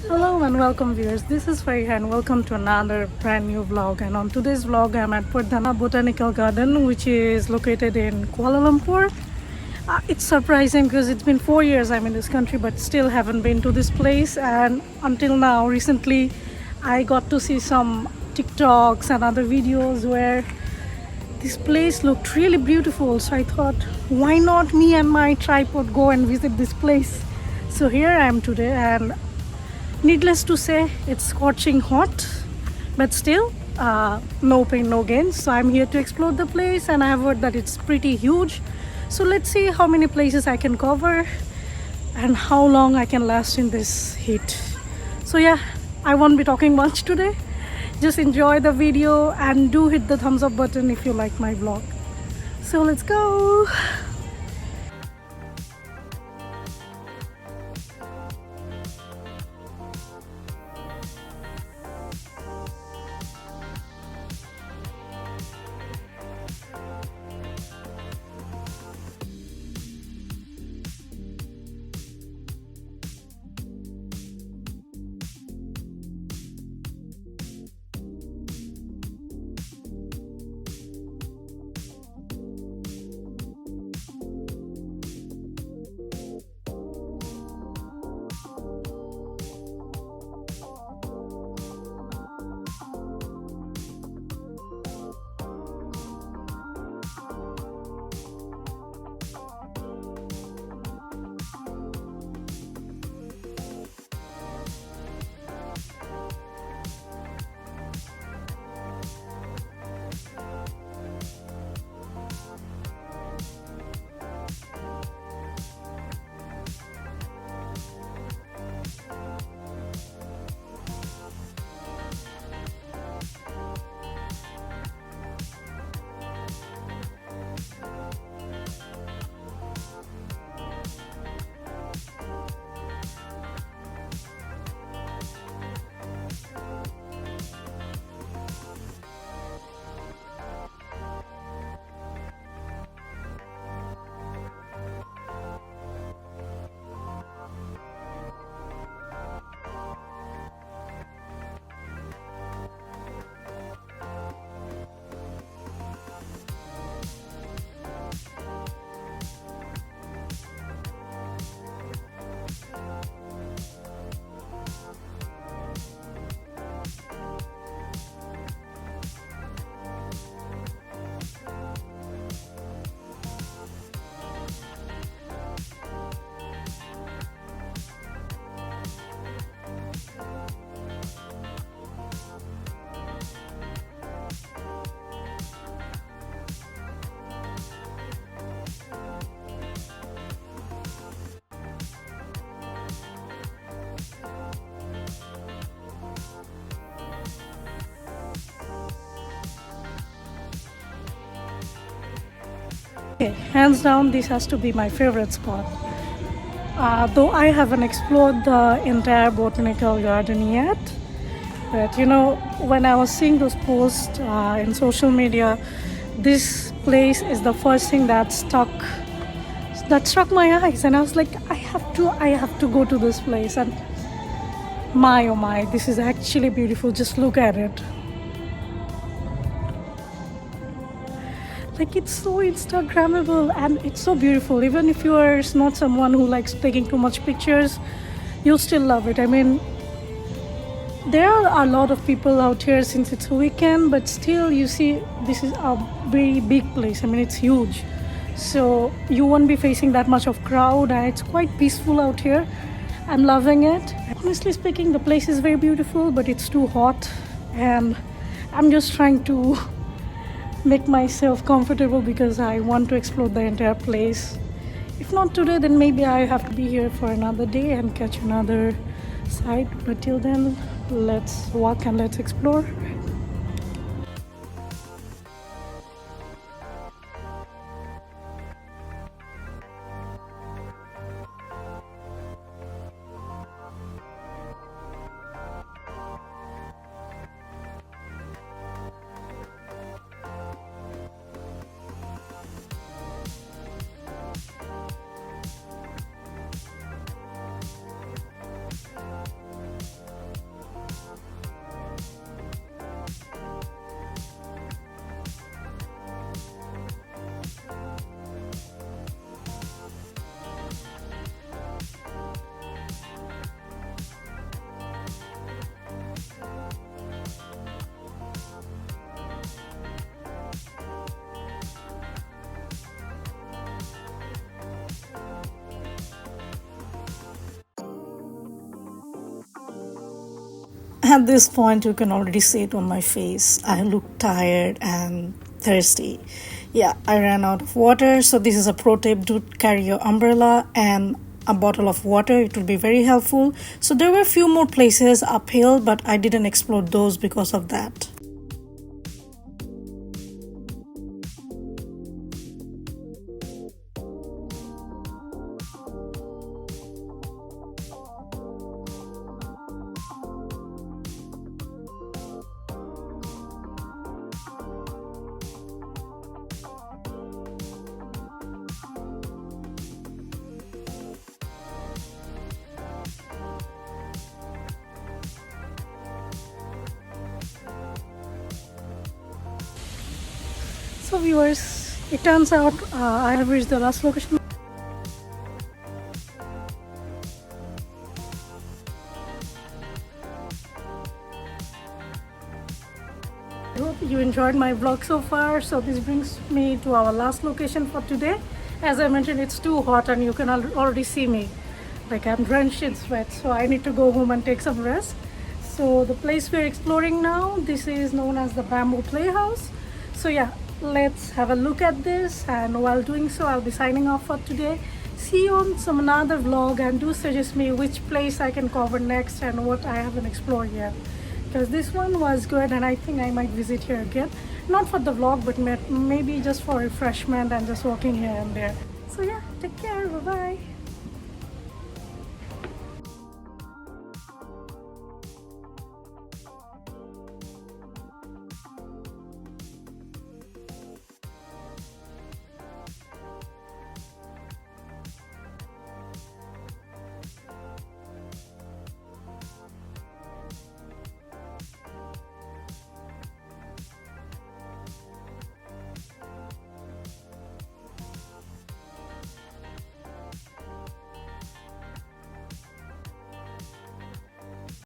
Hello and welcome viewers, this is Fariha and welcome to another brand new vlog. And on today's vlog I'm at Perdana Botanical Garden, which is located in Kuala Lumpur. It's surprising because it's been 4 years I'm in this country but still haven't been to this place, and until now recently I got to see some TikToks and other videos where this place looked really beautiful, so I thought why not me and my tripod go and visit this place. So here I am today, and needless to say, it's scorching hot, but still, no pain, no gain. So I'm here to explore the place, and I have heard that it's pretty huge. So let's see how many places I can cover and how long I can last in this heat. So yeah, I won't be talking much today. Just enjoy the video and do hit the thumbs up button if you like my vlog. So let's go. Okay, hands down, this has to be my favorite spot. Though I haven't explored the entire botanical garden yet, but you know, when I was seeing those posts in social media, this place is the first thing that struck my eyes, and I was like, I have to go to this place. And my oh my, this is actually beautiful. Just look at it. Like, it's so Instagrammable and it's so beautiful. Even if you are not someone who likes taking too much pictures, you'll still love it. I mean, there are a lot of people out here since it's a weekend, but still you see this is a very big place. I mean, it's huge, so you won't be facing that much of crowd, and it's quite peaceful out here. I'm loving it. Honestly speaking, the place is very beautiful, but it's too hot, and I'm just trying to make myself comfortable because I want to explore the entire place. If not today, then maybe I have to be here for another day and catch another site. But till then, let's walk and let's explore. At this point, you can already see it on my face. I look tired and thirsty. Yeah, I ran out of water. So this is a pro tip: do carry your umbrella and a bottle of water. It will be very helpful. So there were a few more places uphill, but I didn't explore those because of that. So viewers, it turns out I have reached the last location. I hope you enjoyed my vlog so far. So this brings me to our last location for today. As I mentioned, it's too hot and you can already see me. Like I'm drenched in sweat, so I need to go home and take some rest. So the place we're exploring now, this is known as the Bamboo Playhouse. So yeah, let's have a look at this, and while doing so I'll be signing off for today. See you on some another vlog, and do suggest me which place I can cover next and what I haven't explored yet, because this one was good and I think I might visit here again, not for the vlog but maybe just for refreshment and just walking here and there. So yeah, take care, bye bye.